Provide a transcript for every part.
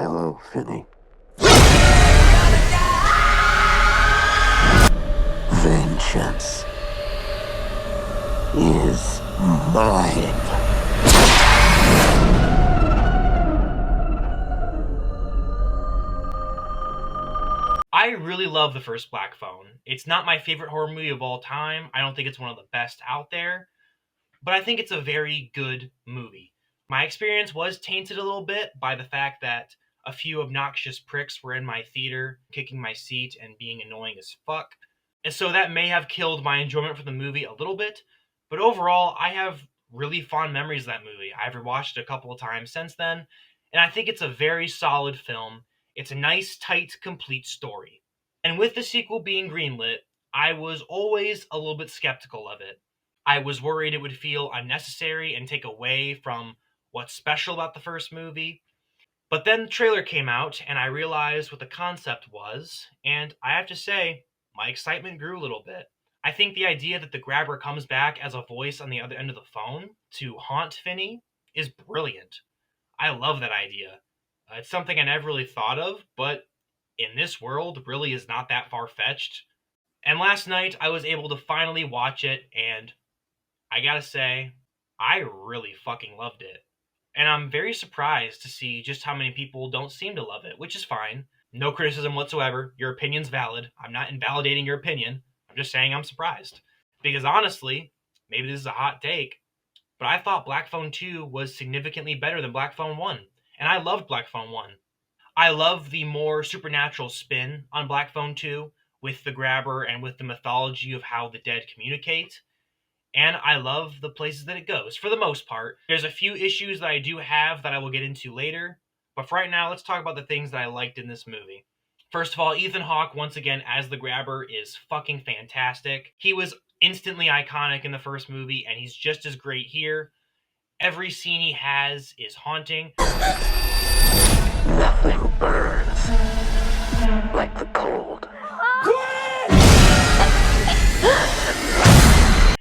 Hello, Finney. Vengeance is mine. I really love the first Black Phone. It's not my favorite horror movie of all time. I don't think it's one of the best out there, but I think it's a very good movie. My experience was tainted a little bit by the fact that a few obnoxious pricks were in my theater, kicking my seat and being annoying as fuck. And so that may have killed my enjoyment for the movie a little bit, but overall, I have really fond memories of that movie. I've rewatched it a couple of times since then, and I think it's a very solid film. It's a nice, tight, complete story. And with the sequel being greenlit, I was always a little bit skeptical of it. I was worried it would feel unnecessary and take away from what's special about the first movie. But then the trailer came out, and I realized what the concept was, and I have to say, my excitement grew a little bit. I think the idea that the grabber comes back as a voice on the other end of the phone to haunt Finney is brilliant. I love that idea. It's something I never really thought of, but in this world, really is not that far fetched. And last night, I was able to finally watch it, and I gotta say, I really fucking loved it. And I'm very surprised to see just how many people don't seem to love it, which is fine. No criticism whatsoever. Your opinion's valid. I'm not invalidating your opinion. I'm just saying I'm surprised. Because honestly, maybe this is a hot take, but I thought Black Phone 2 was significantly better than Black Phone 1. And I loved Black Phone 1. I love the more supernatural spin on Black Phone 2 with the grabber and with the mythology of how the dead communicate, and I love the places that it goes for the most part. There's a few issues that I do have that I will get into later, but for right now, let's talk about the things that I liked in this movie. First of all, Ethan Hawke, once again, as the grabber, is fucking fantastic. He was instantly iconic in the first movie, and he's just as great here. Every scene he has is haunting. Nothing burns like the cold.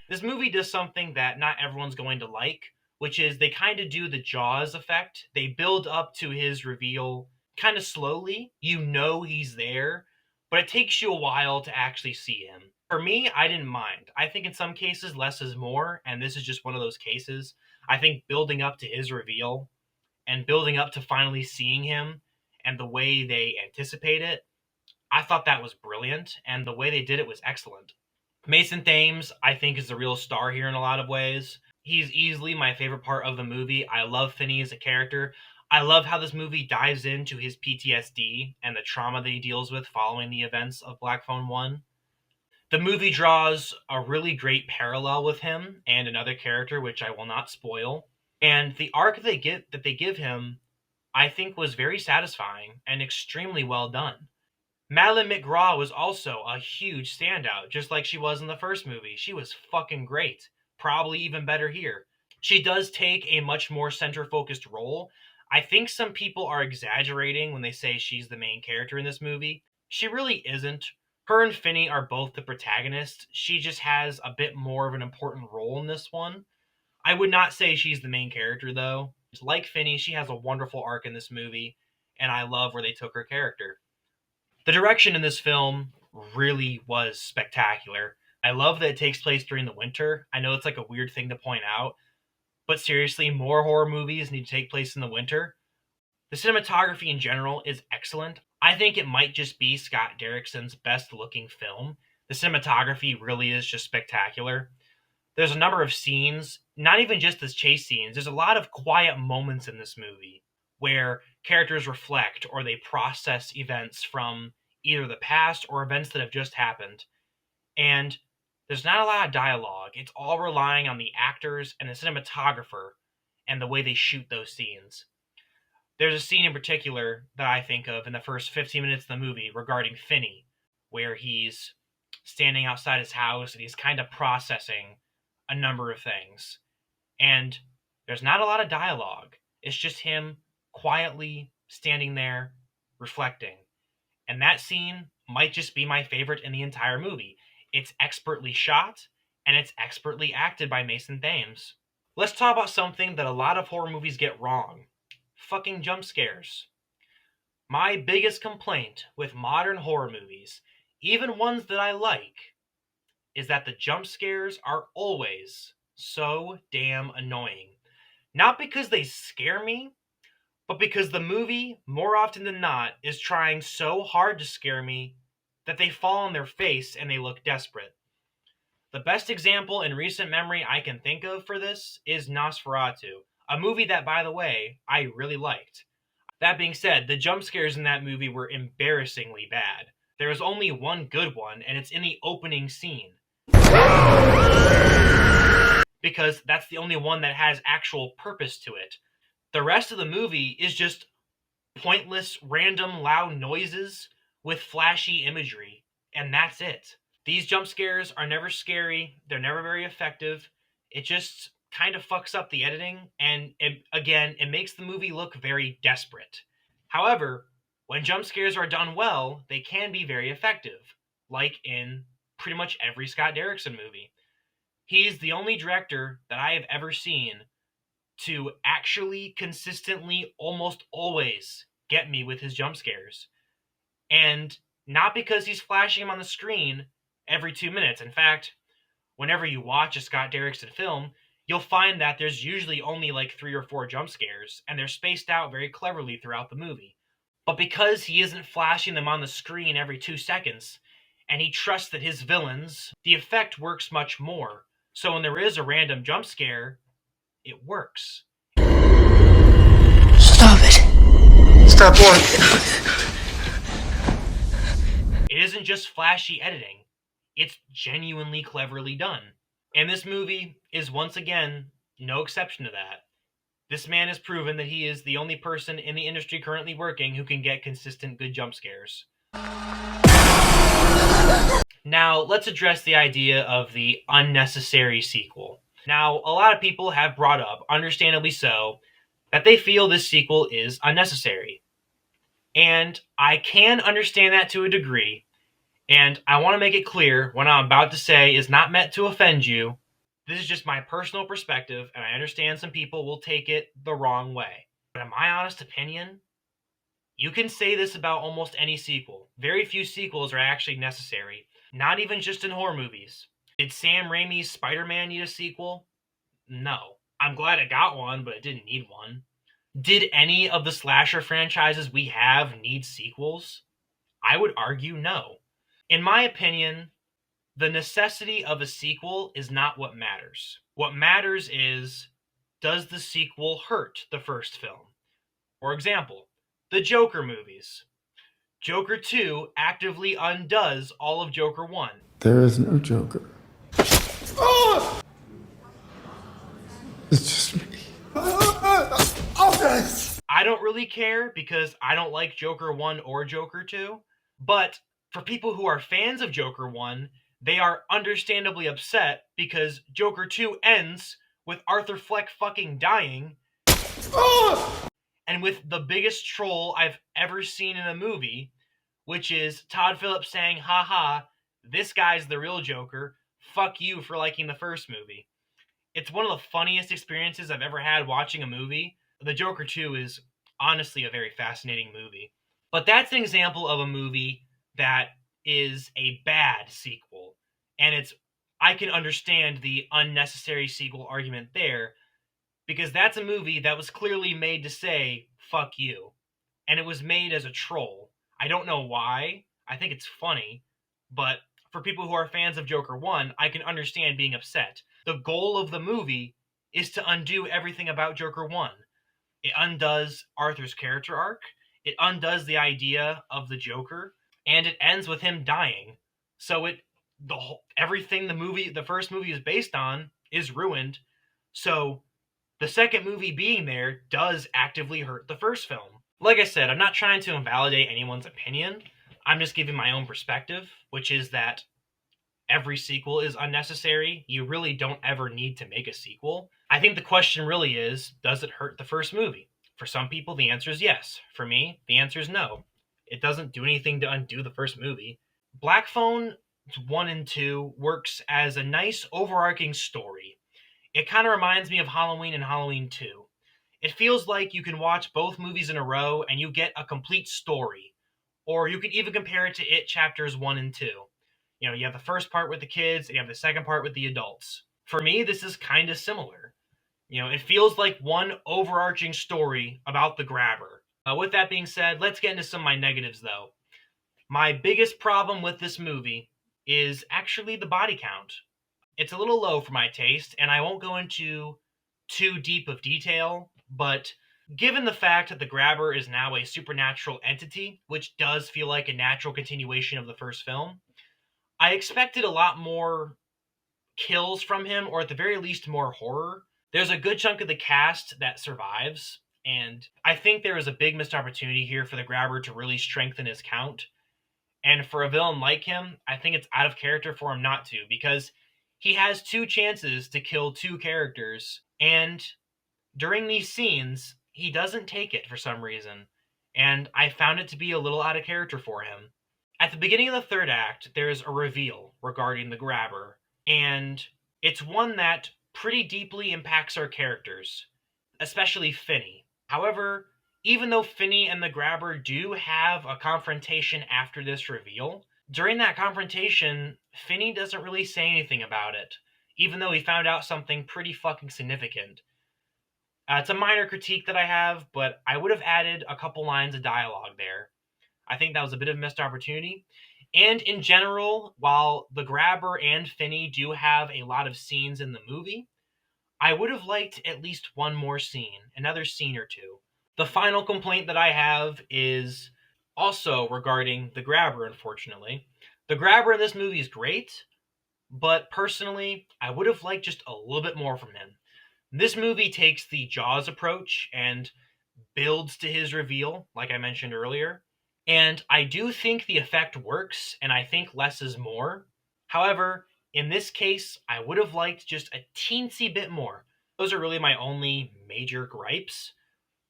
This movie does something that not everyone's going to like, which is they kind of do the Jaws effect. They build up to his reveal kind of slowly. You know he's there, but it takes you a while to actually see him. For me, I didn't mind. I think in some cases, less is more, and this is just one of those cases. I think building up to his reveal and building up to finally seeing him and the way they anticipate it, I thought that was brilliant, and the way they did it was excellent. Mason Thames, I think, is the real star here in a lot of ways. He's easily my favorite part of the movie. I love Finney as a character. I love how this movie dives into his PTSD and the trauma that he deals with following the events of Black Phone 1. The movie draws a really great parallel with him and another character, which I will not spoil. And the arc that they give him, I think, was very satisfying and extremely well done. Madelyn McGraw was also a huge standout, just like she was in the first movie. She was fucking great. Probably even better here. She does take a much more center focused role. I think some people are exaggerating when they say she's the main character in this movie. She really isn't. Her and Finney are both the protagonists. She just has a bit more of an important role in this one. I would not say she's the main character, though. Like Finney, she has a wonderful arc in this movie, and I love where they took her character. The direction in this film really was spectacular. I love that it takes place during the winter. I know it's like a weird thing to point out, but seriously, more horror movies need to take place in the winter. The cinematography in general is excellent. I think it might just be Scott Derekson's best looking film. The cinematography really is just spectacular. There's a number of scenes, not even just as chase scenes, there's a lot of quiet moments in this movie where characters reflect or they process events from either the past or events that have just happened. And there's not a lot of dialogue. It's all relying on the actors and the cinematographer and the way they shoot those scenes. There's a scene in particular that I think of in the first 15 minutes of the movie regarding Finney, where he's standing outside his house and he's kind of processing a number of things. And there's not a lot of dialogue. It's just him quietly standing there reflecting. And that scene might just be my favorite in the entire movie. It's expertly shot and it's expertly acted by Mason Thames. Let's talk about something that a lot of horror movies get wrong. Fucking jump scares. My biggest complaint with modern horror movies, even ones that I like, is that the jump scares are always so damn annoying. Not because they scare me, but because the movie, more often than not, is trying so hard to scare me that they fall on their face and they look desperate. The best example in recent memory I can think of for this is Nosferatu, a movie that, by the way, I really liked. That being said, the jump scares in that movie were embarrassingly bad. There is only one good one, and it's in the opening scene. Because that's the only one that has actual purpose to it. The rest of the movie is just pointless, random, loud noises with flashy imagery, and that's it. These jump scares are never scary, they're never very effective. It just kind of fucks up the editing, and it makes the movie look very desperate. However, when jump scares are done well, they can be very effective, like in pretty much every Scott Derekson movie. He's the only director that I have ever seen to actually consistently, almost always, get me with his jump scares. And not because he's flashing them on the screen every 2 minutes. In fact, whenever you watch a Scott Derekson film, you'll find that there's usually only like 3 or 4 jump scares, and they're spaced out very cleverly throughout the movie. But because he isn't flashing them on the screen every 2 seconds, and he trusts that his villains, the effect works much more. So when there is a random jump scare, it works. Stop it. Stop what? It isn't just flashy editing, it's genuinely cleverly done. And this movie is once again no exception to that. This man has proven that he is the only person in the industry currently working who can get consistent good jump scares. Now, let's address the idea of the unnecessary sequel. Now, a lot of people have brought up, understandably so, that they feel this sequel is unnecessary. And I can understand that to a degree, and I want to make it clear what I'm about to say is not meant to offend you. This is just my personal perspective, and I understand some people will take it the wrong way. But in my honest opinion, you can say this about almost any sequel. Very few sequels are actually necessary, not even just in horror movies. Did Sam Raimi's Spider-Man need a sequel? No. I'm glad it got one, but it didn't need one. Did any of the slasher franchises we have need sequels? I would argue no. In my opinion, the necessity of a sequel is not what matters. What matters is, does the sequel hurt the first film? For example, the Joker movies. Joker 2 actively undoes all of Joker 1. There is no Joker. Oh! It's just me. I don't really care because I don't like Joker 1 or Joker 2, but for people who are fans of Joker 1, they are understandably upset because Joker 2 ends with Arthur Fleck fucking dying, and with the biggest troll I've ever seen in a movie, which is Todd Phillips saying, haha, this guy's the real Joker, fuck you for liking the first movie. It's one of the funniest experiences I've ever had watching a movie. The Joker 2 is honestly a very fascinating movie. But that's an example of a movie that is a bad sequel. And I can understand the unnecessary sequel argument there, because that's a movie that was clearly made to say, fuck you. And it was made as a troll. I don't know why. I think it's funny. But for people who are fans of Joker 1, I can understand being upset. The goal of the movie is to undo everything about Joker 1. It undoes Arthur's character arc. It undoes the idea of the Joker, and it ends with him dying. So everything the first movie is based on is ruined. So the second movie being there does actively hurt the first film. Like I said, I'm not trying to invalidate anyone's opinion. I'm just giving my own perspective, which is that every sequel is unnecessary. You really don't ever need to make a sequel. I think the question really is, does it hurt the first movie? For some people, the answer is yes. For me, the answer is no. It doesn't do anything to undo the first movie. Black Phone 1 and 2 works as a nice overarching story. It kind of reminds me of Halloween and Halloween 2. It feels like you can watch both movies in a row and you get a complete story. Or you could even compare it to It chapters 1 and 2. You know, you have the first part with the kids and you have the second part with the adults. For me, this is kind of similar. You know, it feels like one overarching story about the grabber. With that being said, let's get into some of my negatives though. My biggest problem with this movie is actually the body count. It's a little low for my taste, and I won't go into too deep of detail, but given the fact that the grabber is now a supernatural entity, which does feel like a natural continuation of the first film, I expected a lot more kills from him, or at the very least, more horror. There's a good chunk of the cast that survives, and I think there is a big missed opportunity here for the grabber to really strengthen his count. And for a villain like him, I think it's out of character for him not to, because he has two chances to kill two characters, and during these scenes, he doesn't take it for some reason. And I found it to be a little out of character for him. At the beginning of the third act, there's a reveal regarding the grabber, and it's one that pretty deeply impacts our characters, especially Finney. However, even though Finney and the grabber do have a confrontation after this reveal, during that confrontation, Finney doesn't really say anything about it, even though he found out something pretty fucking significant. It's a minor critique that I have, but I would have added a couple lines of dialogue there. I think that was a bit of a missed opportunity. And in general, while the grabber and Finney do have a lot of scenes in the movie, I would have liked at least one more scene, another scene or two. The final complaint that I have is also regarding the grabber, unfortunately. The grabber in this movie is great, but personally, I would have liked just a little bit more from him. This movie takes the Jaws approach and builds to his reveal, like I mentioned earlier. And I do think the effect works, and I think less is more. However, in this case, I would have liked just a teensy bit more. Those are really my only major gripes.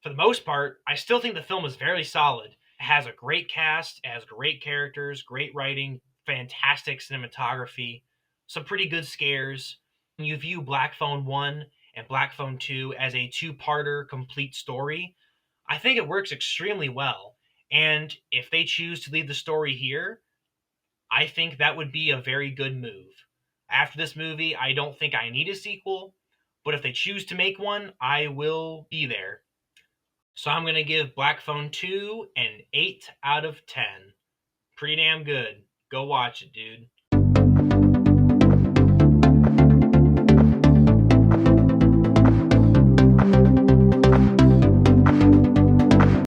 For the most part, I still think the film is very solid. It has a great cast, it has great characters, great writing, fantastic cinematography, some pretty good scares. When you view Black Phone 1 and Black Phone 2 as a two-parter complete story, I think it works extremely well. And if they choose to leave the story here, I think that would be a very good move. After this movie, I don't think I need a sequel, but if they choose to make one, I will be there. So I'm going to give Black Phone 2 an 8 out of 10. Pretty damn good. Go watch it, dude.